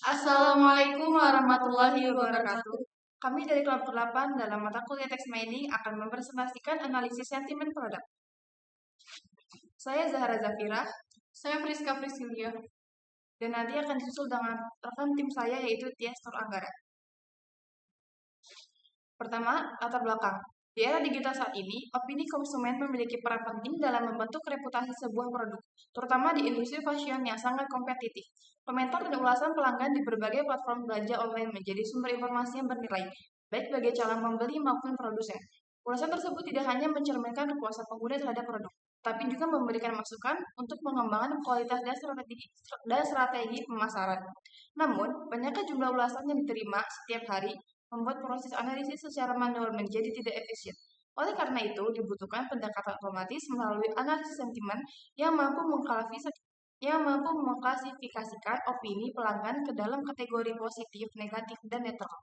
Assalamualaikum warahmatullahi wabarakatuh. Kami dari kelompok 8 dalam mata kuliah Text Mining akan mempresentasikan analisis sentimen produk. Saya Zahra Zafira, saya Friska Priscilia, dan nanti akan disusul dengan rekan tim saya yaitu Tias Nur Anggara. Pertama, latar belakang. Di era digital saat ini, opini konsumen memiliki peran penting dalam membentuk reputasi sebuah produk, terutama di industri fashion yang sangat kompetitif. Komentar dan ulasan pelanggan di berbagai platform belanja online menjadi sumber informasi yang bernilai, baik bagi calon pembeli maupun produsen. Ulasan tersebut tidak hanya mencerminkan kepuasan pengguna terhadap produk, tapi juga memberikan masukan untuk pengembangan kualitas dan strategi pemasaran. Namun, banyaknya jumlah ulasan yang diterima setiap hari membuat proses analisis secara manual menjadi tidak efisien. Oleh karena itu, dibutuhkan pendekatan otomatis melalui analisis sentimen yang mampu mengklasifikasikan opini pelanggan ke dalam kategori positif, negatif, dan netral.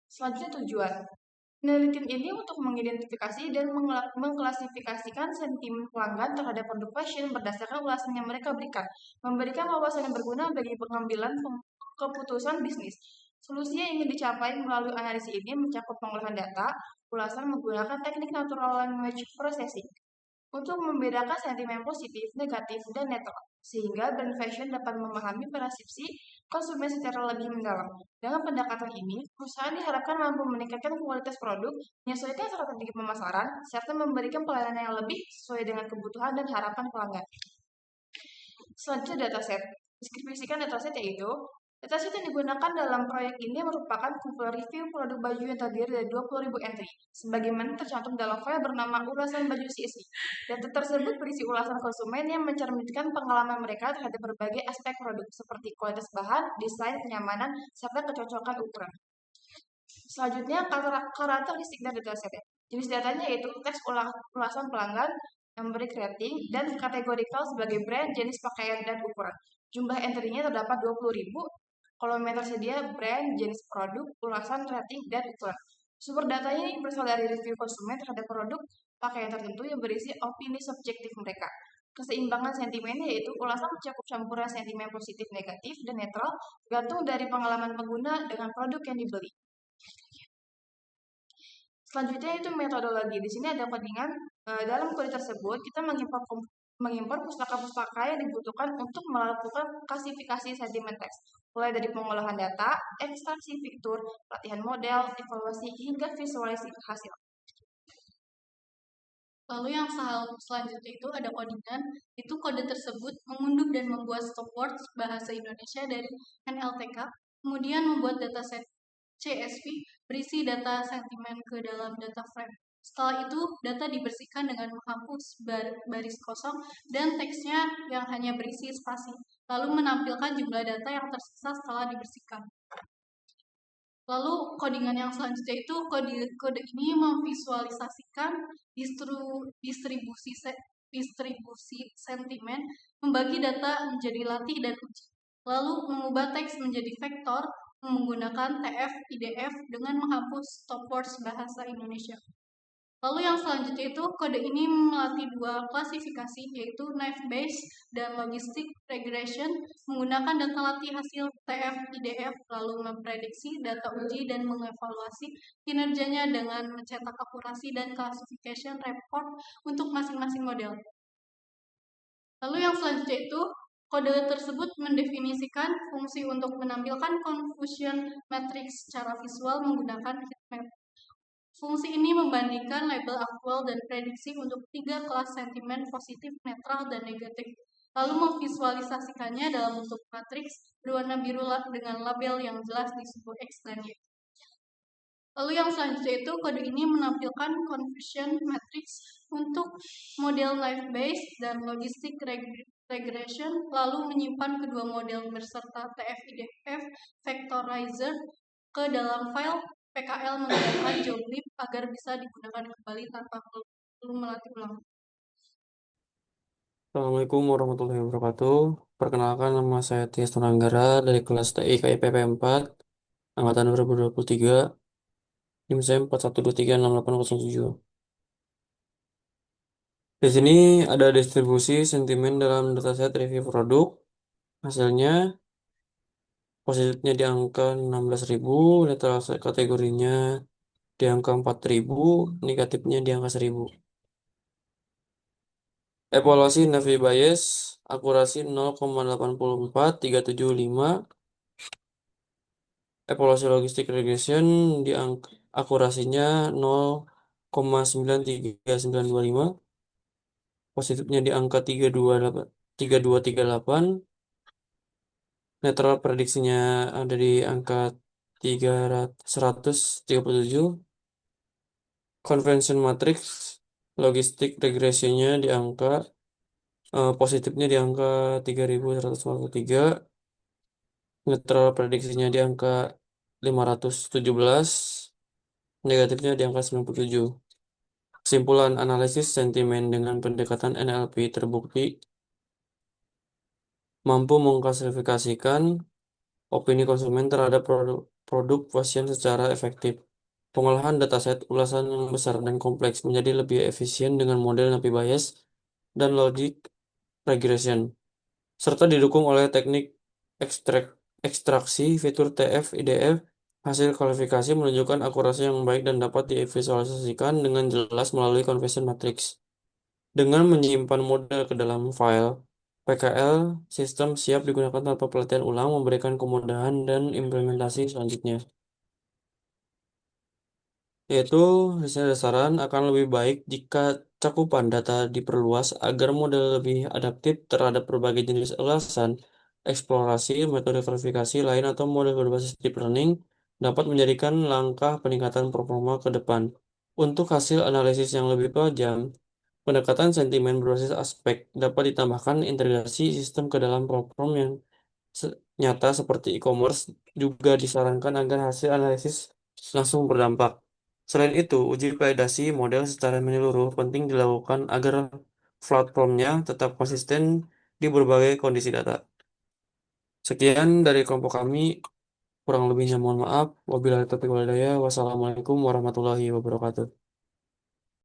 Selanjutnya tujuan. Penelitian ini untuk mengidentifikasi dan mengklasifikasikan sentimen pelanggan terhadap produk fashion berdasarkan ulasan yang mereka berikan, memberikan wawasan yang berguna bagi pengambilan keputusan bisnis. Solusi yang ingin dicapai melalui analisis ini mencakup pengolahan data, ulasan menggunakan teknik natural language processing untuk membedakan sentimen positif, negatif, dan netral, sehingga brand fashion dapat memahami persepsi konsumen secara lebih mendalam. Dengan pendekatan ini, perusahaan diharapkan mampu meningkatkan kualitas produk, menyesuaikan strategi pemasaran, serta memberikan pelayanan yang lebih sesuai dengan kebutuhan dan harapan pelanggan. Selanjutnya dataset. Deskripsikan dataset yaitu dataset yang digunakan dalam proyek ini merupakan kumpulan review produk baju yang terdiri dari 20.000 entry, sebagaimana tercantum dalam file bernama ulasan baju CSV. Data tersebut berisi ulasan konsumen yang mencerminkan pengalaman mereka terhadap berbagai aspek produk, seperti kualitas bahan, desain, kenyamanan, serta kecocokan ukuran. Selanjutnya, karakteristik dari dataset. Jenis datanya yaitu teks ulasan pelanggan, numeric rating, dan kategorikal sebagai brand, jenis pakaian, dan ukuran. Jumlah entry-nya terdapat 20.000, kolom tersedia brand, jenis produk, ulasan, rating, dan ukuran. Sumber datanya ini berasal dari review konsumen terhadap produk pakaian tertentu yang berisi opini subjektif mereka. Keseimbangan sentimen yaitu ulasan mencakup campuran sentimen positif, negatif, dan netral, tergantung dari pengalaman pengguna dengan produk yang dibeli. Selanjutnya itu metodologi. Di sini ada codingan. Dalam kode tersebut kita mengimpor pustaka-pustaka yang dibutuhkan untuk melakukan klasifikasi sentimen teks, mulai dari pengolahan data, ekstraksi fitur, latihan model, evaluasi hingga visualisasi hasil. Lalu yang selanjutnya itu ada codingan. Itu kode tersebut mengunduh dan membuat stopwords bahasa Indonesia dari NLTK, kemudian membuat dataset CSV berisi data sentimen ke dalam data frame. Setelah itu, data dibersihkan dengan menghapus baris kosong dan teksnya yang hanya berisi spasi, lalu menampilkan jumlah data yang tersisa setelah dibersihkan. Lalu codingan yang selanjutnya itu kode ini memvisualisasikan distribusi sentimen, membagi data menjadi latih dan uji, lalu mengubah teks menjadi vektor menggunakan TF IDF dengan menghapus stopwords bahasa Indonesia. Lalu yang selanjutnya itu kode ini melatih dua klasifikasi yaitu knife based dan logistic regression menggunakan data latih hasil TF IDF lalu memprediksi data uji dan mengevaluasi kinerjanya dengan mencetak akurasi dan classification report untuk masing-masing model. Lalu yang selanjutnya itu kode tersebut mendefinisikan fungsi untuk menampilkan confusion matrix secara visual menggunakan heatmap. Fungsi ini membandingkan label aktual dan prediksi untuk 3 kelas sentimen positif, netral, dan negatif, lalu memvisualisasikannya dalam bentuk matriks berwarna biru dengan label yang jelas disebut extended. Lalu yang selanjutnya itu kode ini menampilkan confusion matrix untuk model life based dan logistic regression, lalu menyimpan kedua model beserta TF-IDF vectorizer ke dalam file PKL menggunakan joblib agar bisa digunakan kembali tanpa perlu melatih ulang. Assalamualaikum warahmatullahi wabarakatuh. Perkenalkan, nama saya Tias Anggara dari kelas TI KIPP 4, angkatan 2023, NIM saya 41236807. Di sini ada distribusi sentimen dalam dataset review produk. Hasilnya Positifnya di angka 16.000, netral kategorinya di angka 4.000, negatifnya di angka 1.000. Evaluasi Navi Bayes, akurasi 0,84375. Evaluasi logistik regression di angka akurasinya 0,93925. Positifnya di angka 3238. Netral prediksinya ada di angka 137. Convention matrix logistik regresinya di angka positifnya di angka 3143. Netral prediksinya di angka 517. Negatifnya di angka 97. Kesimpulan analisis sentimen dengan pendekatan NLP terbukti mampu mengklasifikasikan opini konsumen terhadap produk pasien secara efektif. Pengolahan dataset ulasan yang besar dan kompleks menjadi lebih efisien dengan model Napi Bayes dan logic regression, serta didukung oleh teknik ekstraksi fitur TF IDF. Hasil kualifikasi menunjukkan akurasi yang baik dan dapat divisualisasikan dengan jelas melalui conversion matrix. Dengan menyimpan model ke dalam file, PKL sistem siap digunakan tanpa pelatihan ulang, memberikan kemudahan dan implementasi selanjutnya. Yaitu, hasil saran akan lebih baik jika cakupan data diperluas agar model lebih adaptif terhadap berbagai jenis ulasan, eksplorasi, metode verifikasi lain atau model berbasis deep learning dapat menjadikan langkah peningkatan performa ke depan. Untuk hasil analisis yang lebih tajam, pendekatan sentimen berbasis aspek dapat ditambahkan integrasi sistem ke dalam platform yang nyata seperti e-commerce juga disarankan agar hasil analisis langsung berdampak. Selain itu, uji validasi model secara menyeluruh penting dilakukan agar platformnya tetap konsisten di berbagai kondisi data. Sekian dari kelompok kami, kurang lebihnya mohon maaf. Wabillahi taufiq wal hidayah. Wassalamualaikum warahmatullahi wabarakatuh.